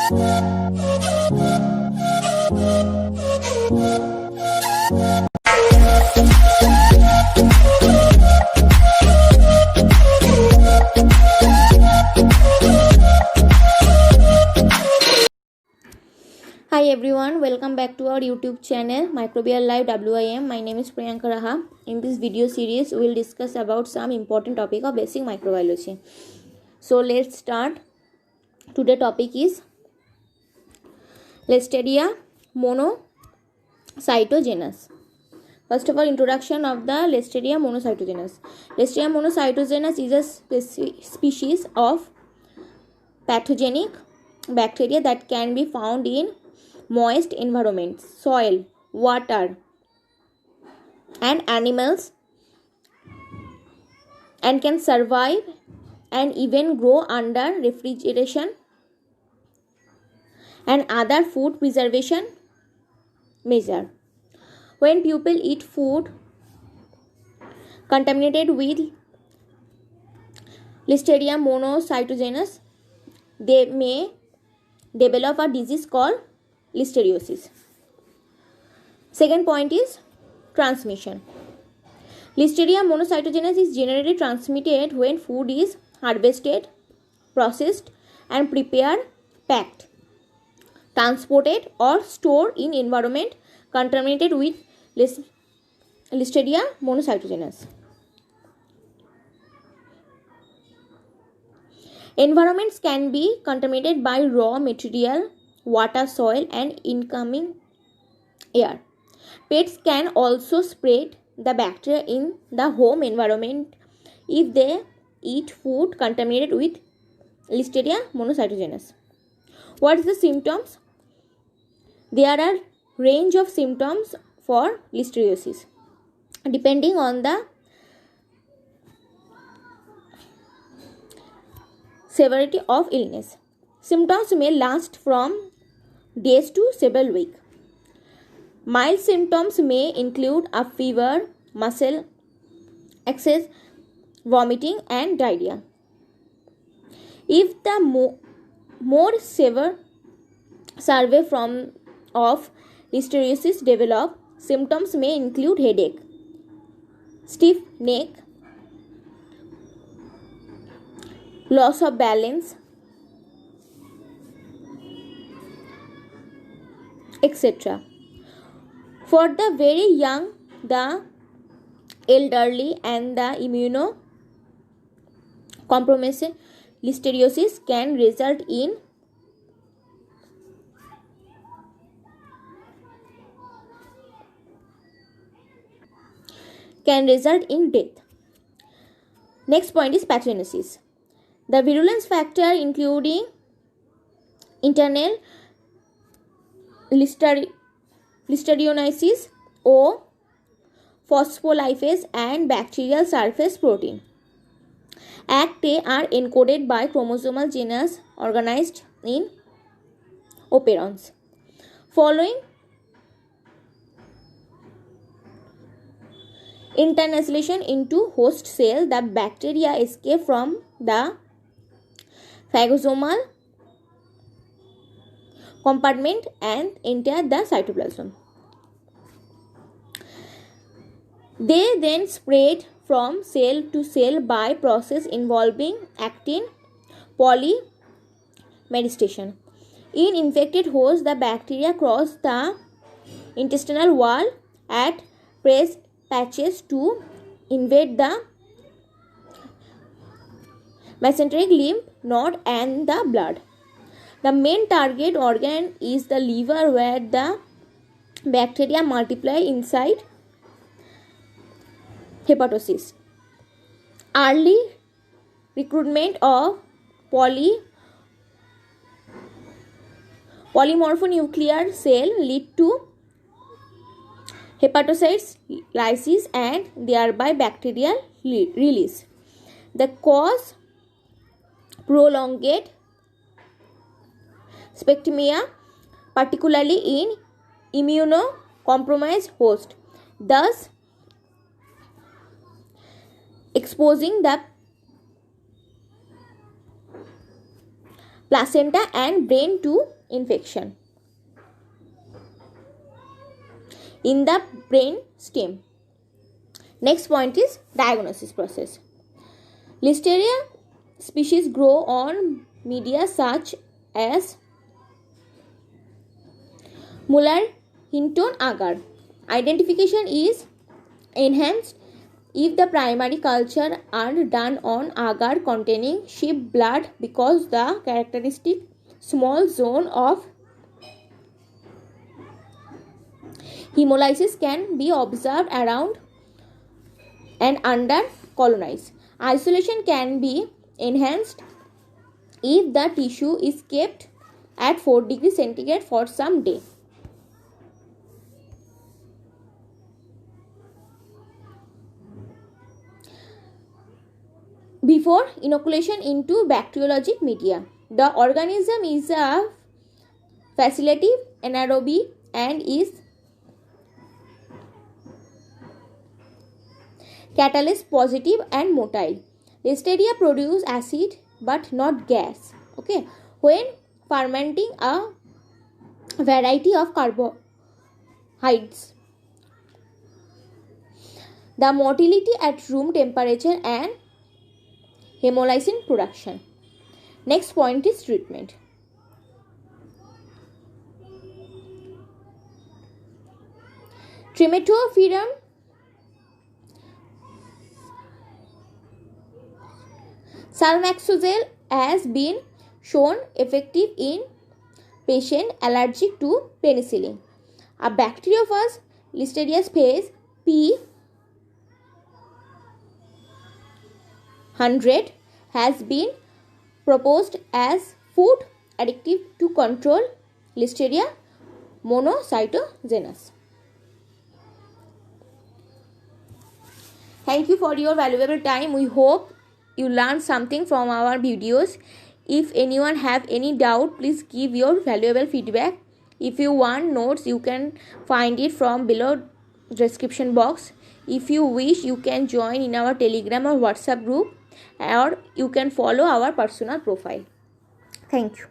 Hi everyone, welcome back to our YouTube channel Microbial Life WIM. My name is Priyanka Raha. In this video series, we will discuss about some important topic of basic microbiology. So let's start. Today topic is Listeria monocytogenes. First of all, introduction of the Listeria monocytogenes. Listeria monocytogenes is a species of pathogenic bacteria that can be found in moist environments, soil, water, and animals, and can survive and even grow under refrigeration and other food preservation measures. When people eat food contaminated with Listeria monocytogenes, they may develop a disease called listeriosis. Second point is transmission. Listeria monocytogenes is generally transmitted when food is harvested, processed, and prepared, packed, transported, or stored in environment contaminated with Listeria monocytogenes. Environments can be contaminated by raw material, water, soil, and incoming air. Pets can also spread the bacteria in the home environment if they eat food contaminated with Listeria monocytogenes. What is the symptoms? There are range of symptoms for listeriosis depending on the severity of illness. Symptoms may last from days to several weeks. Mild symptoms may include a fever, muscle excess, vomiting, and diarrhea. If the more severe survey of listeriosis develop, symptoms may include headache, stiff neck, loss of balance, etc. For the very young, the elderly, and the immunocompromised, listeriosis can result in death. Next point is pathogenesis. The virulence factor including internal listeriosis, O, phospholipase, and bacterial surface protein ACT are encoded by chromosomal genes organized in operons. Following internalization into host cell, the bacteria escape from the phagosomal compartment and enter the cytoplasm. They then spread from cell to cell by process involving actin polymerization. In infected hosts, the bacteria cross the intestinal wall at press patches to invade the mesenteric lymph node and the blood. The main target organ is the liver, where the bacteria multiply inside hepatocysts. Early recruitment of polymorphonuclear cell lead to hepatocytes lysis and thereby bacterial release. The cause prolonged spectemia, particularly in immunocompromised hosts, thus exposing the placenta and brain to infection in the brain stem. Next point is diagnosis process. Listeria species grow on media such as Muller-Hinton agar. Identification is enhanced if the primary culture are done on agar containing sheep blood, because the characteristic small zone of hemolysis can be observed around and under colonize. Isolation can be enhanced if the tissue is kept at 4 degrees centigrade for some day. Before inoculation into bacteriologic media, the organism is a facultative anaerobe and is catalase positive and motile. Listeria produce acid but not gas. Okay, when fermenting a variety of carbohydrates, the motility at room temperature and hemolysin production. Next point is treatment. Trimetophyrum salmexazole has been shown effective in patients allergic to penicillin. A bacteriophage Listeria species P100 has been proposed as food additive to control Listeria monocytogenes. Thank you for your valuable time. We hope you learned something from our videos. If anyone have any doubt, please give your valuable feedback. If you want notes, you can find it from below description box. If you wish, you can join in our Telegram or WhatsApp group, or you can follow our personal profile. Thank you.